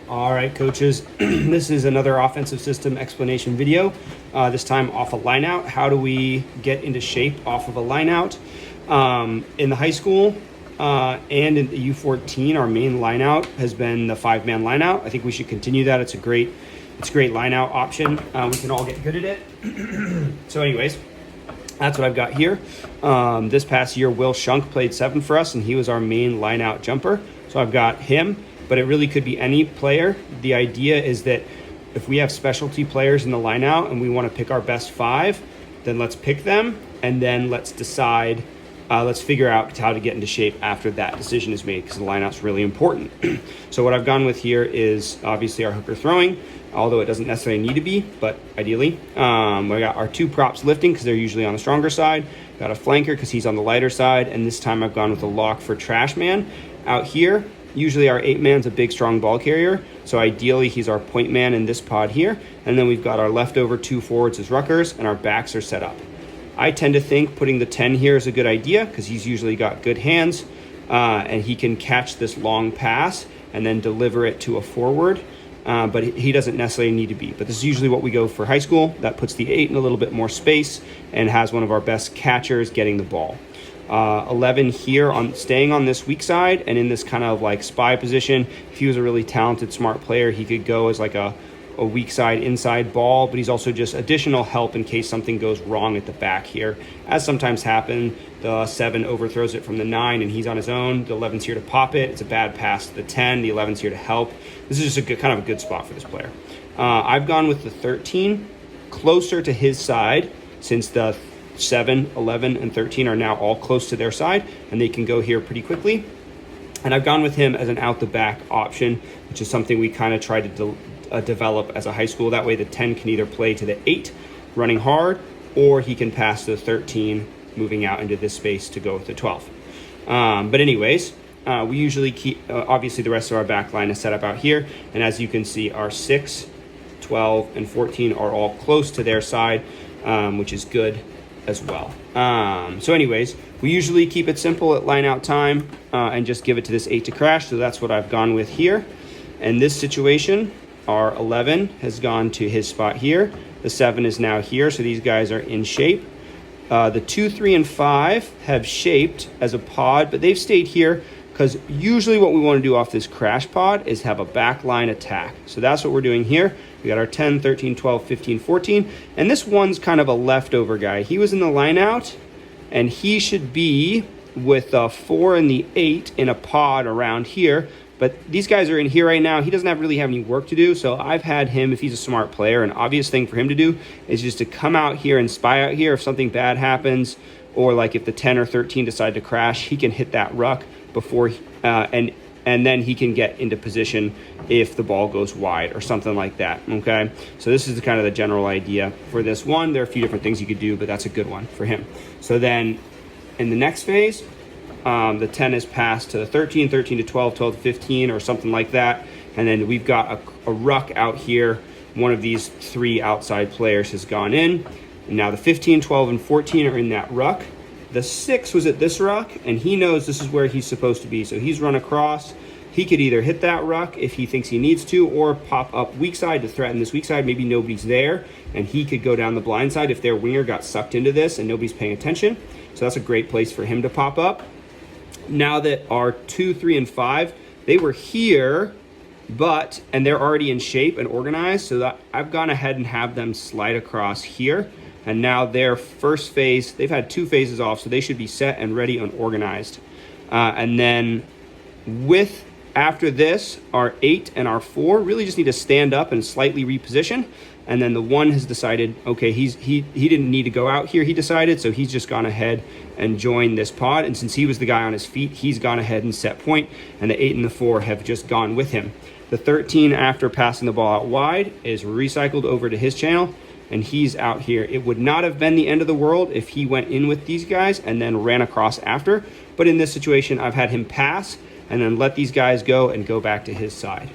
All right, coaches, this is another offensive system explanation video, this time off a lineout. How do we get into shape off of a lineout? In the high school and in the U14, our main lineout has been the 5-man lineout. I think we should continue that. It's a great lineout option. We can all get good at it. So anyways, that's what I've got here. This past year, Will Shunk played 7 for us, and he was our main lineout jumper. So I've got him, but it really could be any player. The idea is that if we have specialty players in the lineout and we want to pick our best 5, then let's pick them, and then let's decide, let's figure out how to get into shape after that decision is made, because the lineout's really important. So what I've gone with here is obviously our hooker throwing, although it doesn't necessarily need to be, but ideally. We got our 2 props lifting because they're usually on the stronger side. Got a flanker because he's on the lighter side, and this time I've gone with a lock for trash man. Out here, usually our 8-man's a big, strong ball carrier, so ideally he's our point man in this pod here, and then we've got our leftover 2 forwards as ruckers, and our backs are set up. I tend to think putting the 10 here is a good idea because he's usually got good hands, and he can catch this long pass and then deliver it to a forward, but he doesn't necessarily need to be. But this is usually what we go for high school. That puts the 8 in a little bit more space and has one of our best catchers getting the ball. 11 here on staying on this weak side and in this kind of like spy position. If he was a really talented, smart player, he could go as like a weak side inside ball, but he's also just additional help in case something goes wrong at the back here, as sometimes happen. The 7 overthrows it from the 9 and he's on his own. The 11's here to pop it. It's a bad pass to the 10. The 11's here to help. This is just a good, kind of a good spot for this player. I've gone with the 13 closer to his side, since the 7, 11, and 13 are now all close to their side, and they can go here pretty quickly. And I've gone with him as an out-the-back option, which is something we kind of tried to develop as a high school. That way the 10 can either play to the 8, running hard, or he can pass to the 13, moving out into this space to go with the 12. But anyways, we usually keep, obviously the rest of our back line is set up out here, and as you can see, our 6, 12, and 14 are all close to their side, which is good as well. So anyways, we usually keep it simple at line out time and just give it to this 8 to crash. So that's what I've gone with here. In this situation, our 11 has gone to his spot here. The 7 is now here, so these guys are in shape. The 2, 3, and 5 have shaped as a pod, but they've stayed here because usually what we want to do off this crash pod is have a backline attack. So that's what we're doing here. We got our 10, 13, 12, 15, 14, and this one's kind of a leftover guy. He was in the line out, and he should be with the 4 and the 8 in a pod around here, but these guys are in here right now. He doesn't really have any work to do, so I've had him, if he's a smart player, an obvious thing for him to do is just to come out here and spy out here if something bad happens, or like if the 10 or 13 decide to crash, he can hit that ruck before and then he can get into position if the ball goes wide or something like that. Okay, so this is kind of the general idea for this one. There are a few different things you could do, but that's a good one for him. So then in the next phase, the 10 is passed to the 13, 13 to 12, 12 to 15 or something like that, and then we've got a ruck out here. One of these 3 outside players has gone in, and now the 15, 12, and 14 are in that ruck. The 6 was at this ruck, and he knows this is where he's supposed to be. So he's run across. He could either hit that ruck if he thinks he needs to, or pop up weak side to threaten this weak side. Maybe nobody's there, and he could go down the blind side if their winger got sucked into this and nobody's paying attention. So that's a great place for him to pop up. Now that our 2, 3, and 5, they were here, and they're already in shape and organized, so that I've gone ahead and have them slide across here. And now their first phase, they've had 2 phases off, so they should be set and ready and organized. And then after this, our 8 and our 4 really just need to stand up and slightly reposition. And then the 1 has decided, okay, he didn't need to go out here, he decided, so he's just gone ahead and joined this pod. And since he was the guy on his feet, he's gone ahead and set point, and the 8 and the 4 have just gone with him. The 13, after passing the ball out wide, is recycled over to his channel, and he's out here. It would not have been the end of the world if he went in with these guys and then ran across after, but in this situation, I've had him pass and then let these guys go and go back to his side.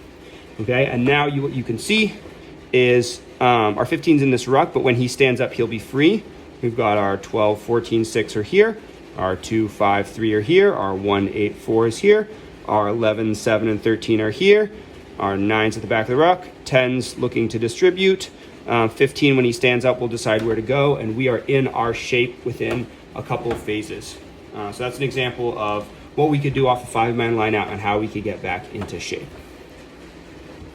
Okay, and now what you can see is our 15's in this ruck, but when he stands up, he'll be free. We've got our 12, 14, 6 are here. Our 2, 5, 3 are here. Our 1, 8, 4 is here. Our 11, 7, and 13 are here. our 9s at the back of the ruck, 10s looking to distribute, 15 when he stands up will decide where to go, and we are in our shape within a couple of phases. So that's an example of what we could do off a 5-man line out and how we could get back into shape.